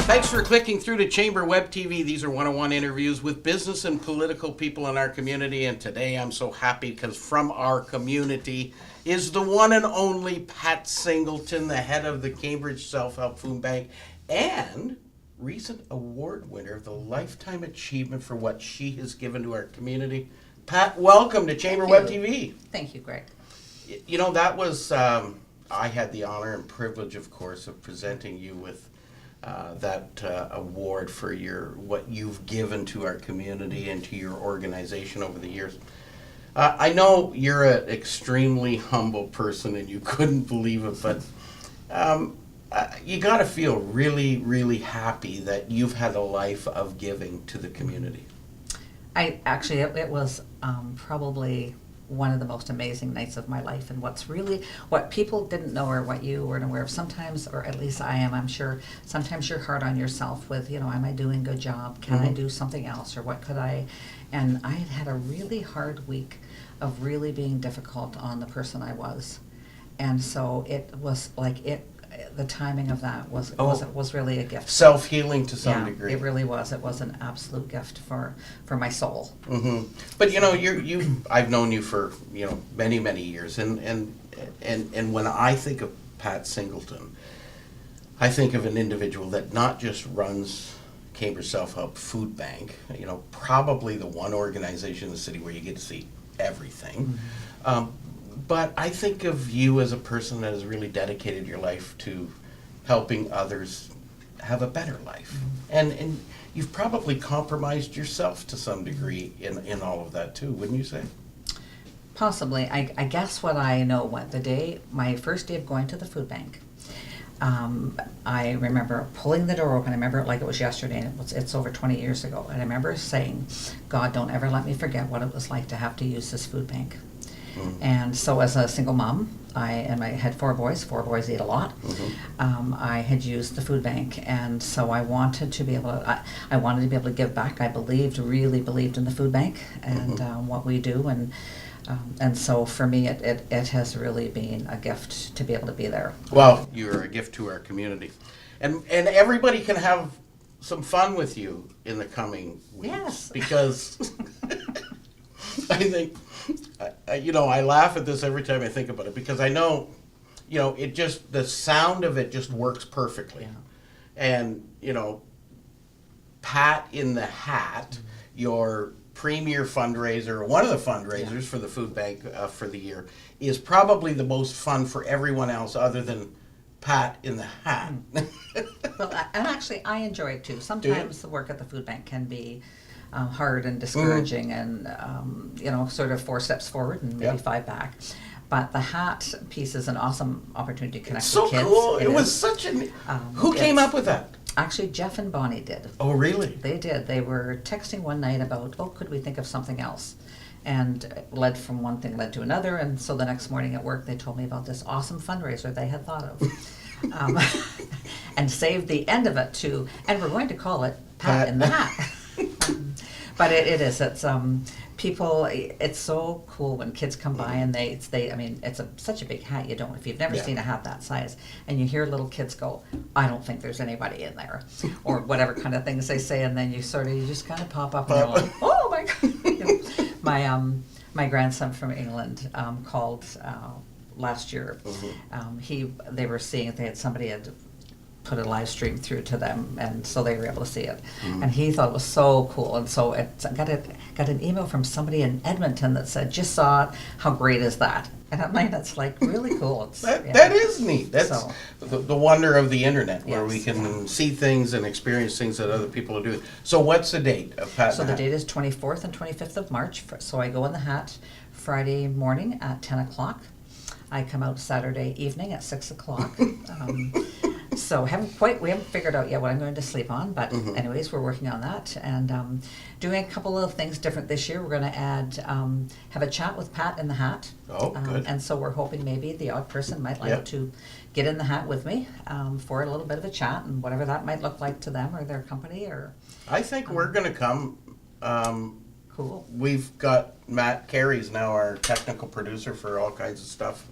Thanks for clicking through to Chamber Web TV. These are one-on-one interviews with business and political people in our community. And today I'm so happy because from our community is the one and only Pat Singleton, the head of the Cambridge Self-Help Food Bank and recent award winner of the Lifetime Achievement for what she has given to our community. Pat, welcome to Chamber Web TV. Thank you, Greg. You know, that was, I had the honor and privilege, of course, of presenting you with that award for what you've given to our community and to your organization over the years. I know you're an extremely humble person and you couldn't believe it, but you got to feel really, really happy that you've had a life of giving to the community. It was probably one of the most amazing nights of my life, and what people didn't know or what you weren't aware of sometimes, or at least I am, I'm sure, sometimes you're hard on yourself with, am I doing a good job? Can I do something else? Or what could I? And I had a really hard week of really being difficult on the person I was. And so it was like the timing of that was really a gift. Self-healing to some degree. It really was. It was an absolute gift for my soul. Mm-hmm. But I've known you for many, many years, and when I think of Pat Singleton, I think of an individual that not just runs Cambridge Self-Help Food Bank, probably the one organization in the city where you get to see everything. Mm-hmm. But I think of you as a person that has really dedicated your life to helping others have a better life. Mm-hmm. And you've probably compromised yourself to some degree in all of that too, wouldn't you say? Possibly. I guess what I know, my first day of going to the food bank, I remember pulling the door open. I remember it like it was yesterday, and it's over 20 years ago. And I remember saying, God, don't ever let me forget what it was like to have to use this food bank. Mm-hmm. And so as a single mom, I had four boys eat a lot. Mm-hmm. I had used the food bank, and so I wanted to be able to give back. I really believed in the food bank and mm-hmm. What we do, and so for me it has really been a gift to be able to be there. Well, you're a gift to our community, and everybody can have some fun with you in the coming weeks. Yes. Because I think I laugh at this every time I think about it, because I know the sound of it just works perfectly. Yeah. And Pat in the Hat, mm-hmm. your premier fundraiser, one of the fundraisers for the food bank for the year, is probably the most fun for everyone else other than Pat in the Hat. Well, and actually I enjoy it too. Sometimes the work at the food bank can be hard and discouraging, mm-hmm. and sort of 4 steps forward and maybe 5 back. But the hat piece is an awesome opportunity to connect with kids. So cool! It was such an. Who came up with that? Actually, Jeff and Bonnie did. Oh, really? They did. They were texting one night about, could we think of something else? And led from one thing led to another, and so the next morning at work they told me about this awesome fundraiser they had thought of, and saved the end of it and we're going to call it Pat in the Hat. But it's people. It's so cool when kids come by and it's such a big hat. If you've never seen a hat that size, and you hear little kids go, I don't think there's anybody in there, or whatever kind of things they say, and then you just kind of pop up and you're like, oh my God. My grandson from England called last year. Mm-hmm. They were seeing if somebody had put a live stream through to them, and so they were able to see it. Mm-hmm. And he thought it was so cool, and so got an email from somebody in Edmonton that said, just saw it, how great is that? And I mean, that's like really cool. That is neat. That's the wonder of the internet, where we can see things and experience things that other people are doing. So what's the date of Pat? So the date is 24th and 25th of March. So I go in the Hat Friday morning at 10 o'clock. I come out Saturday evening at 6 o'clock. So we haven't figured out yet what I'm going to sleep on, but mm-hmm. anyways, we're working on that and doing a couple of things different this year. We're going to have a chat with Pat in the Hat. Oh, good. And so we're hoping maybe the odd person might like to get in the hat with me for a little bit of a chat, and whatever that might look like to them or their company. Or I think we're going to come Cool. We've got Matt Carey's now our technical producer for all kinds of stuff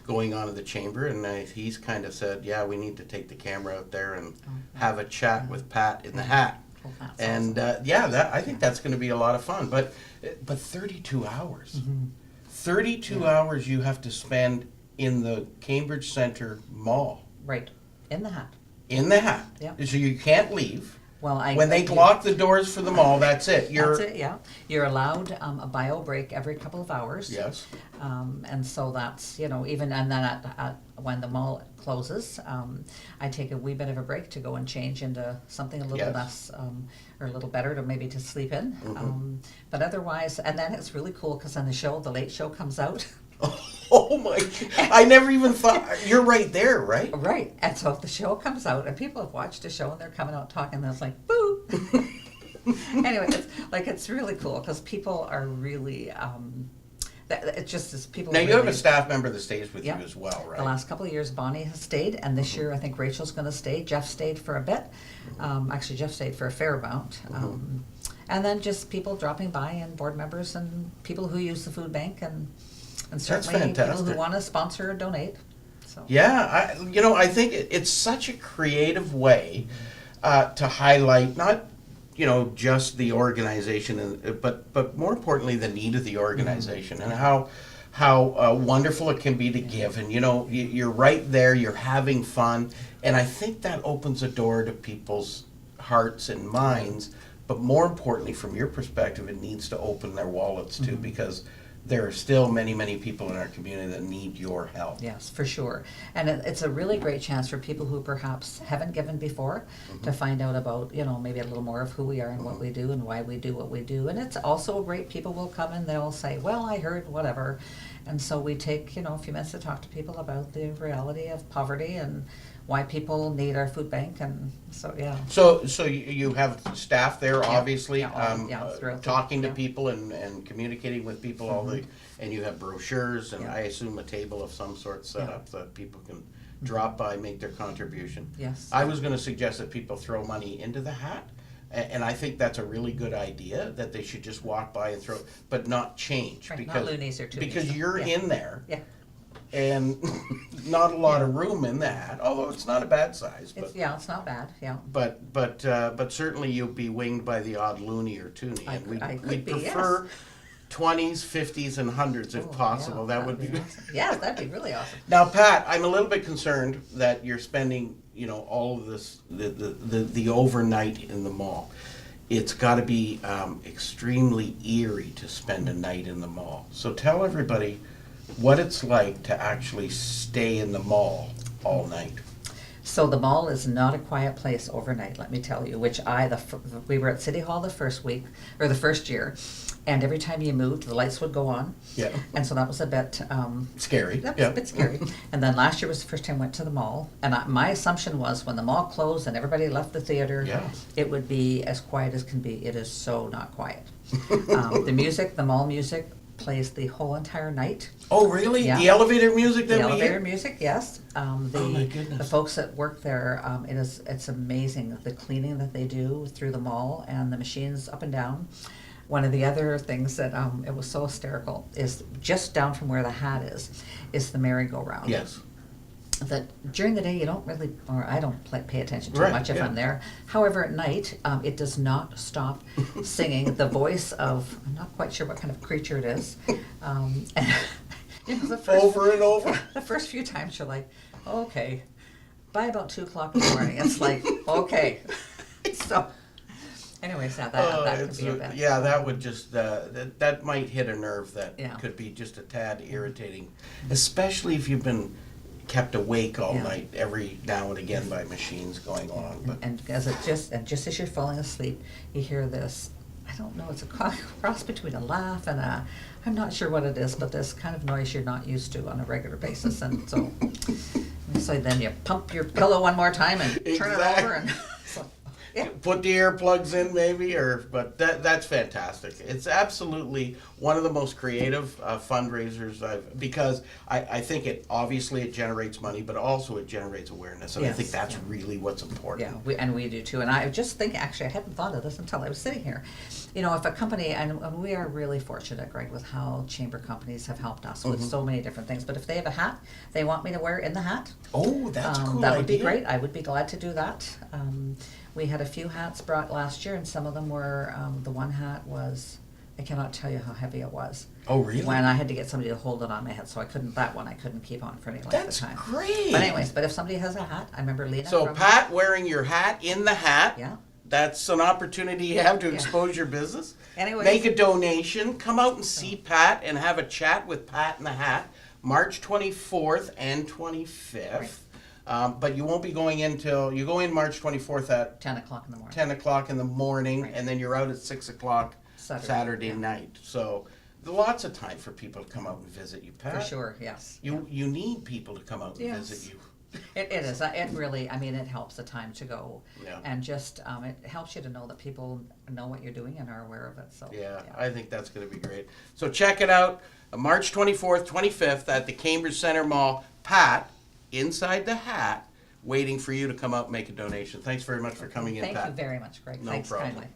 going on in the chamber, and he's kind of said, yeah, we need to take the camera out there and have a chat with Pat in the Hat. Well, that's And awesome. I think that's going to be a lot of fun. But 32 hours. Mm-hmm. 32 hours you have to spend in the Cambridge Centre Mall. Right, in the Hat. In the Hat. Yeah. So you can't leave. Well, When they lock the doors for the mall, that's it. That's it, yeah. You're allowed a bio break every couple of hours. Yes. And so that's, even, and then when the mall closes, I take a wee bit of a break to go and change into something a little Yes. less, or a little better to maybe to sleep in. But otherwise, and then it's really cool because then the late show comes out. Oh my! I never even thought. You're right there, right? Right. And so if the show comes out and people have watched the show and they're coming out talking, and it's like, boo! Anyway, it's really cool because people are really, it just is people. Now you really, have a staff member that stays with Yeah. you as well, right? The last couple of years, Bonnie has stayed, and this year I think Rachel's going to stay. Jeff stayed for a bit. Actually, Jeff stayed for a fair amount. And then just people dropping by and board members and people who use the food bank and certainly people who fantastic. want to sponsor or donate. So. Yeah, I think it's such a creative way to highlight not, just the organization, but more importantly the need of the organization and how wonderful it can be to give. And you're right there, you're having fun, and I think that opens a door to people's hearts and minds. But more importantly, from your perspective, it needs to open their wallets too, because there are still many, many people in our community that need your help. Yes, for sure. And it's a really great chance for people who perhaps haven't given before to find out about, maybe a little more of who we are and what we do and why we do what we do. And it's also great, people will come and they'll say, well, I heard whatever. And so we take, a few minutes to talk to people about the reality of poverty and why people need our food bank. And so, yeah. So you have staff there, obviously, throughout talking to yeah. people and communicating with people and you have brochures and I assume a table of some sort set up that people can drop by, make their contribution. Yes. I was going to suggest that people throw money into the Hat, and I think that's a really good idea, that they should just walk by and throw, but not change. Right, because, not loonies or toonies. because you're in there. Yeah. And not a lot of room in that, although it's not a bad size. But It's not bad, yeah. but certainly you'll be winged by the odd loony or toonie, and I we'd could be, prefer 20s, 50s, and 100s if possible. Yeah, that would be awesome. Yes, that'd be really awesome. Now, Pat, I'm a little bit concerned that you're spending, all of this the overnight in the mall. It's got to be extremely eerie to spend a night in the mall. So tell everybody what it's like to actually stay in the mall all night. So the mall is not a quiet place overnight, let me tell you, which we were at City Hall the first year, and every time you moved, the lights would go on. Yeah. And so that was a bit... Scary. That was a bit scary. And then last year was the first time I went to the mall, and my assumption was when the mall closed and everybody left the theater, it would be as quiet as can be. It is so not quiet. The mall music, plays the whole entire night. Oh, really? Yeah. The elevator music that The we elevator hear? music, yes. Oh my goodness. The folks that work there, it's amazing the cleaning that they do through the mall and the machines up and down. One of the other things that it was so hysterical is just down from where the Hat is the merry-go-round. Yes. That during the day you don't really, or I don't pay attention too Right, much if yeah. I'm there. However, at night, it does not stop singing the voice of, I'm not quite sure what kind of creature it is. And, the first, Over and over. The first few times you're like, okay. By about 2 o'clock in the morning, it's like, okay. So, anyways, that could be a bit. Yeah, that would just, that might hit a nerve that Yeah. could be just a tad irritating, especially if you've been kept awake all Yeah. night every now and again by machines going on. But And just as you're falling asleep, you hear this. I don't know. It's a cross between a laugh and I'm not sure what it is, but this kind of noise you're not used to on a regular basis, and so then you pump your pillow one more time and turn it over, and so, yeah. put the earplugs in maybe, but that's fantastic. It's absolutely one of the most creative fundraisers because I think it generates money, but also it generates awareness, and I think Yes, that's yeah. really what's important. Yeah, we do too. And I just think, actually, I hadn't thought of this until I was sitting here. You know, if a company, and we are really fortunate, Greg, with how chamber companies have helped us with so many different things. But if they have a hat they want me to wear in the hat, Oh, that's a cool that would be idea. great. I would be glad to do that. We had a few hats brought last year, and some of them were, the one hat was, I cannot tell you how heavy it was. Oh, really? When I had to get somebody to hold it on my head, so I couldn't keep on for any length That's of time. great. But anyways, if somebody has a hat, I remember Lena. So from- Pat wearing your hat in the hat. Yeah. That's an opportunity you have to Yeah. expose your business. Anyways. Make a donation. Come out and see Pat and have a chat with Pat in the Hat, March 24th and 25th. But you won't be going in till, you go in March 24th at 10 o'clock in the morning. 10 o'clock in the morning, Right. and then you're out at 6 o'clock Saturday yeah. night. So lots of time for people to come out and visit you, Pat. For sure, yes. You need people to come out and Yes. visit you. It is. It really, I mean, it helps the time to go. Yeah. And just, it helps you to know that people know what you're doing and are aware of it, so. Yeah, I think that's going to be great. So check it out, March 24th, 25th at the Cambridge Center Mall. Pat, inside the hat, waiting for you to come out and make a donation. Thanks very much for coming in, Pat. Thank you very much, Greg. No Thanks problem. kindly.